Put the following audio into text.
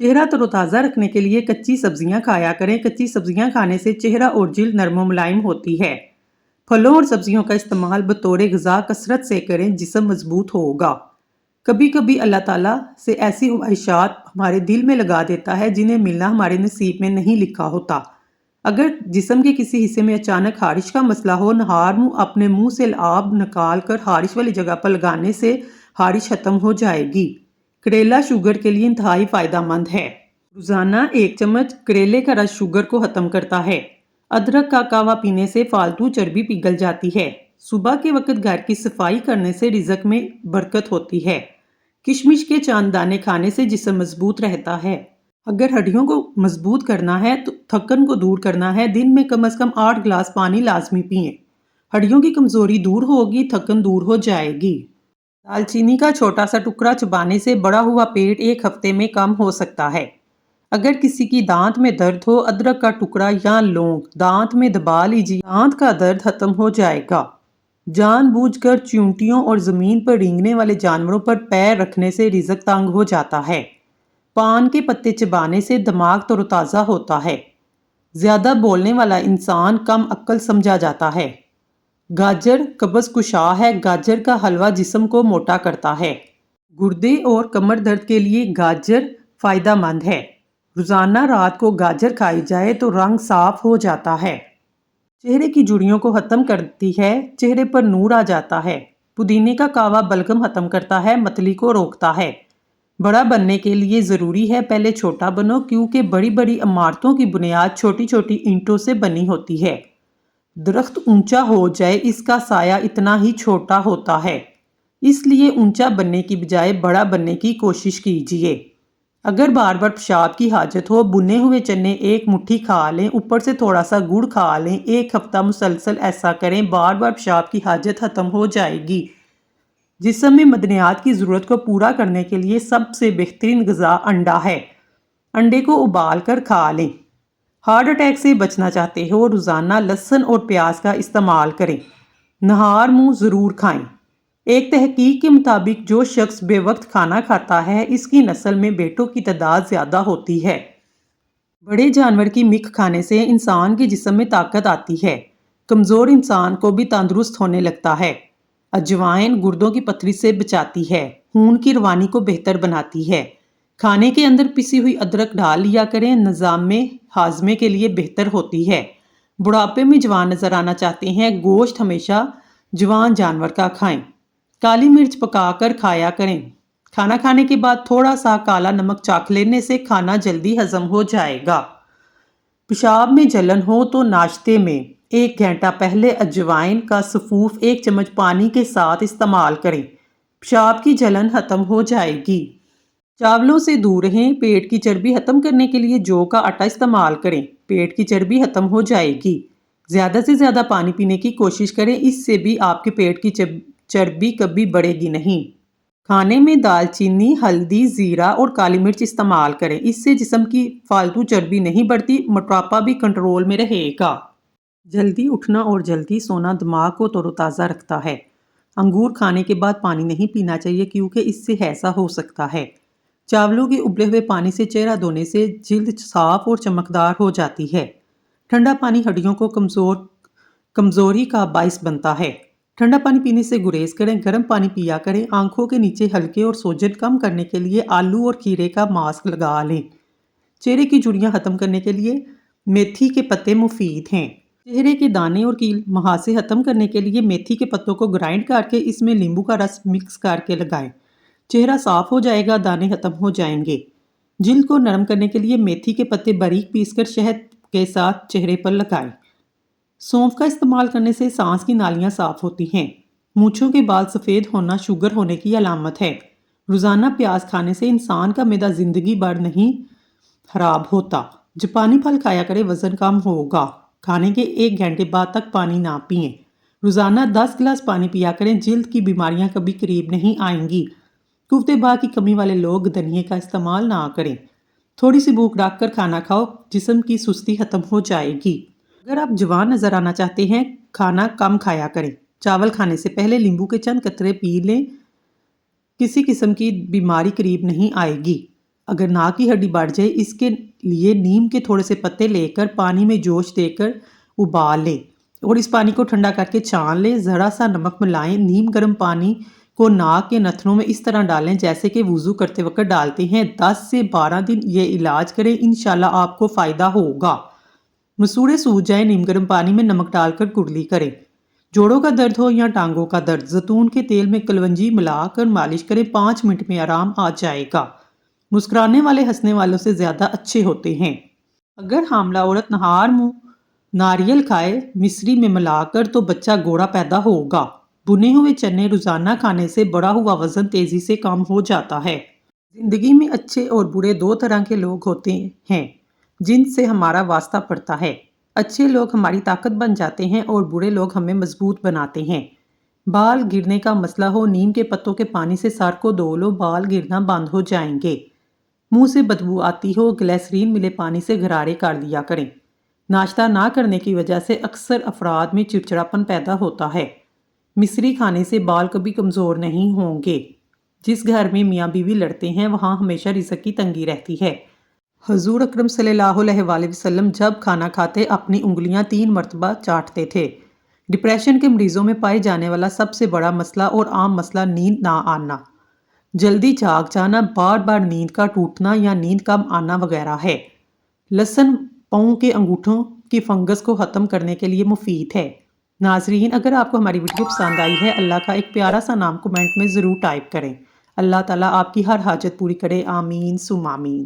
چہرہ تروتازہ رکھنے کے لیے کچی سبزیاں کھایا کریں۔ کچی سبزیاں کھانے سے چہرہ اور جلد نرم و ملائم ہوتی ہے۔ پھلوں اور سبزیوں کا استعمال بطور غذا کثرت سے کریں، جسم مضبوط ہوگا۔ کبھی کبھی اللہ تعالیٰ سے ایسی خواہشات ہمارے دل میں لگا دیتا ہے جنہیں ملنا ہمارے نصیب میں نہیں لکھا ہوتا۔ اگر جسم کے کسی حصے میں اچانک خارش کا مسئلہ ہو، نہار منہ اپنے منہ سے آب نکال کر خارش والی جگہ پر لگانے سے خارش ختم ہو جائے گی۔ کریلا شوگر کے لیے انتہائی فائدہ مند ہے۔ روزانہ 1 چمچ کریلے کا رس شوگر کو ختم کرتا ہے۔ ادرک کا قہوہ پینے سے فالتو چربی پگھل جاتی ہے۔ صبح کے وقت گھر کی صفائی کرنے سے رزق میں برکت ہوتی ہے۔ کشمش کے چاند دانے کھانے سے جسم مضبوط رہتا ہے۔ اگر ہڈیوں کو مضبوط کرنا ہے تو تھکن کو دور کرنا ہے، دن میں کم از کم 8 گلاس پانی لازمی پئیں۔ ہڈیوں کی کمزوری دور ہوگی، تھکن دور ہو جائے گی۔ دال چینی کا چھوٹا سا ٹکڑا چبانے سے بڑا ہوا پیٹ 1 ہفتے میں کم ہو سکتا ہے۔ اگر کسی کی دانت میں درد ہو، ادرک کا ٹکڑا یا لونگ دانت میں دبا لیجیے، دانت کا درد ختم ہو جائے گا۔ جان بوجھ کر چیونٹیوں اور زمین پر رینگنے والے جانوروں پر پیر رکھنے سے رزق تنگ ہو جاتا ہے۔ پان کے پتے چبانے سے دماغ تروتازہ ہوتا ہے۔ زیادہ بولنے والا انسان کم عقل سمجھا جاتا ہے۔ گاجر قبض کشا ہے۔ گاجر کا حلوہ جسم کو موٹا کرتا ہے۔ گردے اور کمر درد کے لیے گاجر فائدہ مند ہے۔ روزانہ رات کو گاجر کھائی جائے تو رنگ صاف ہو جاتا ہے۔ چہرے کی جھریوں کو ختم کرتی ہے، چہرے پر نور آ جاتا ہے۔ پودینے کا قہوہ بلغم ختم کرتا ہے، متلی کو روکتا ہے۔ بڑا بننے کے لیے ضروری ہے پہلے چھوٹا بنو، کیونکہ بڑی بڑی عمارتوں کی بنیاد چھوٹی چھوٹی اینٹوں سے بنی ہوتی ہے۔ درخت اونچا ہو جائے، اس کا سایہ اتنا ہی چھوٹا ہوتا ہے۔ اس لیے اونچا بننے کی بجائے بڑا بننے کی کوشش کیجیے۔ اگر بار بار پیشاب کی حاجت ہو، بنے ہوئے چنے 1 مٹھی کھا لیں، اوپر سے تھوڑا سا گڑ کھا لیں۔ 1 ہفتہ مسلسل ایسا کریں، بار بار پیشاب کی حاجت ختم ہو جائے گی۔ جسم میں معدنیات کی ضرورت کو پورا کرنے کے لیے سب سے بہترین غذا انڈا ہے۔ انڈے کو ابال کر کھا لیں۔ ہارٹ اٹیک سے بچنا چاہتے ہو، روزانہ لہسن اور پیاز کا استعمال کریں۔ نہار منہ ضرور کھائیں۔ ایک تحقیق کے مطابق جو شخص بے وقت کھانا کھاتا ہے، اس کی نسل میں بیٹوں کی تعداد زیادہ ہوتی ہے۔ بڑے جانور کی مکھ کھانے سے انسان کے جسم میں طاقت آتی ہے۔ کمزور انسان کو بھی تندرست ہونے لگتا ہے۔ اجوائن گردوں کی پتھری سے بچاتی ہے، خون کی روانی کو بہتر بناتی ہے۔ کھانے کے اندر پسی ہوئی ادرک ڈال لیا کریں، نظام ہاضمے کے لیے بہتر ہوتی ہے۔ بڑھاپے میں جوان نظر آنا چاہتے ہیں، گوشت ہمیشہ جوان جانور کا کھائیں۔ کالی مرچ پکا کر کھایا کریں۔ کھانا کھانے کے بعد تھوڑا سا کالا نمک چاکھ لینے سے کھانا جلدی ہضم ہو جائے گا۔ پیشاب میں جلن ہو تو ناشتے میں 1 گھنٹہ پہلے اجوائن کا سفوف 1 چمچ پانی کے ساتھ استعمال کریں۔ پیشاب کی جلن ختم ہو جائے گی۔ چاولوں سے دور رہیں۔ پیٹ کی چربی ختم کرنے کے لیے جو کا آٹا استعمال کریں، پیٹ کی چربی ختم ہو جائے گی۔ زیادہ سے زیادہ پانی پینے کی کوشش کریں، اس سے بھی آپ کے پیٹ کی چربی کبھی بڑھے گی نہیں۔ کھانے میں دال چینی، ہلدی، زیرہ اور کالی مرچ استعمال کریں، اس سے جسم کی فالتو چربی نہیں بڑھتی، موٹاپا بھی کنٹرول میں رہے گا۔ جلدی اٹھنا اور جلدی سونا دماغ کو تروتازہ رکھتا ہے۔ انگور کھانے کے بعد پانی نہیں پینا چاہیے، کیونکہ اس سے ہیضہ ہو سکتا ہے۔ چاولوں کے ابلے ہوئے پانی سے چہرہ دھونے سے جلد صاف اور چمکدار ہو جاتی ہے۔ ٹھنڈا پانی ہڈیوں کو کمزوری کا باعث بنتا ہے۔ ٹھنڈا پانی پینے سے گریز کریں، گرم پانی پیا کریں۔ آنکھوں کے نیچے ہلکے اور سوجن کم کرنے کے لیے آلو اور کھیرے کا ماسک لگا لیں۔ چہرے کی جھریاں ختم کرنے کے لیے میتھی کے پتے مفید ہیں۔ چہرے کے دانے اور کیل مہاسے ختم کرنے کے لیے میتھی کے پتوں کو گرائنڈ کر کے اس میں لیمبو کا رس مکس کر کے لگائیں۔ چہرہ صاف ہو جائے گا، دانے ختم ہو جائیں گے۔ جلد کو نرم کرنے کے لیے میتھی کے پتے باریک پیس کر شہد کے ساتھ چہرے پر لگائیں۔ سونف کا استعمال کرنے سے سانس کی نالیاں صاف ہوتی ہیں۔ مونچھوں کے بال سفید ہونا شوگر ہونے کی علامت ہے۔ روزانہ پیاز کھانے سے انسان کا معدہ زندگی بھر نہیں خراب ہوتا۔ جاپانی پھل کھایا کرے، وزن کم ہوگا۔ کھانے کے 1 گھنٹے بعد تک پانی نہ پئیں۔ روزانہ 10 گلاس پانی پیا کریں، جلد کی بیماریاں کبھی قریب نہیں آئیں گی۔ قوت بال کی کمی والے لوگ دھنیے کا استعمال نہ کریں۔ تھوڑی سی بھوک رکھ کر کھانا کھاؤ، جسم کی سستی ختم ہو جائے گی۔ اگر آپ جوان نظر آنا چاہتے ہیں، کھانا کم کھایا کریں۔ چاول کھانے سے پہلے لیمبو کے چند قطرے پی لیں، کسی قسم کی بیماری قریب نہیں آئے گی۔ اگر ناک کی ہڈی بڑھ جائے اس کے لیے نیم کے تھوڑے سے پتے لے کر پانی میں جوش دے کر ابال لیں اور اس پانی کو ٹھنڈا کر کے چھان لیں، ذرا سا نمک ملائیں، نیم گرم پانی کو ناک کے نتنوں میں اس طرح ڈالیں جیسے کہ وضو کرتے وقت ڈالتے ہیں۔ 10 سے 12 دن یہ علاج کریں، انشاءاللہ آپ کو فائدہ ہوگا۔ مسوڑے سوج جائیں، نیم گرم پانی میں نمک ڈال کر کرلی کریں۔ جوڑوں کا درد ہو یا ٹانگوں کا درد، زیتون کے تیل میں کلونجی ملا کر مالش کریں، 5 منٹ میں آرام آ جائے گا۔ مسکرانے والے ہنسنے والوں سے زیادہ اچھے ہوتے ہیں۔ اگر حاملہ عورت نہار منہ ناریل کھائے مصری میں ملا کر تو بچہ گوڑا پیدا ہوگا۔ بنے ہوئے چنے روزانہ کھانے سے بڑھا ہوا وزن تیزی سے کم ہو جاتا ہے۔ زندگی میں اچھے اور برے 2 طرح کے لوگ ہوتے ہیں جن سے ہمارا واسطہ پڑتا ہے۔ اچھے لوگ ہماری طاقت بن جاتے ہیں اور برے لوگ ہمیں مضبوط بناتے ہیں۔ بال گرنے کا مسئلہ ہو، نیم کے پتوں کے پانی سے سر کو دھو لو، بال گرنا بند ہو جائیں گے۔ منہ سے بدبو آتی ہو، گلیسرین ملے پانی سے غرارے کر لیا کریں۔ ناشتہ نہ کرنے کی وجہ سے اکثر افراد میں چڑچڑاپن پیدا ہوتا ہے۔ مصری کھانے سے بال کبھی کمزور نہیں ہوں گے۔ جس گھر میں میاں بیوی لڑتے ہیں وہاں ہمیشہ رزق کی تنگی رہتی ہے۔ حضور اکرم صلی اللہ علیہ وآلہ وسلم جب کھانا کھاتے اپنی انگلیاں 3 مرتبہ چاٹتے تھے۔ ڈپریشن کے مریضوں میں پائے جانے والا سب سے بڑا مسئلہ اور عام مسئلہ نیند نہ آنا، جلدی جاگ جانا، بار بار نیند کا ٹوٹنا یا نیند کم آنا وغیرہ ہے۔ لہسن پاؤں کے انگوٹھوں کی فنگس کو ختم کرنے کے لیے مفید ہے۔ ناظرین، اگر آپ کو ہماری ویڈیو پسند آئی ہے، اللہ کا ایک پیارا سا نام کمنٹ میں ضرور ٹائپ کریں۔ اللہ تعالیٰ آپ کی ہر حاجت پوری کرے، آمین ثم آمین۔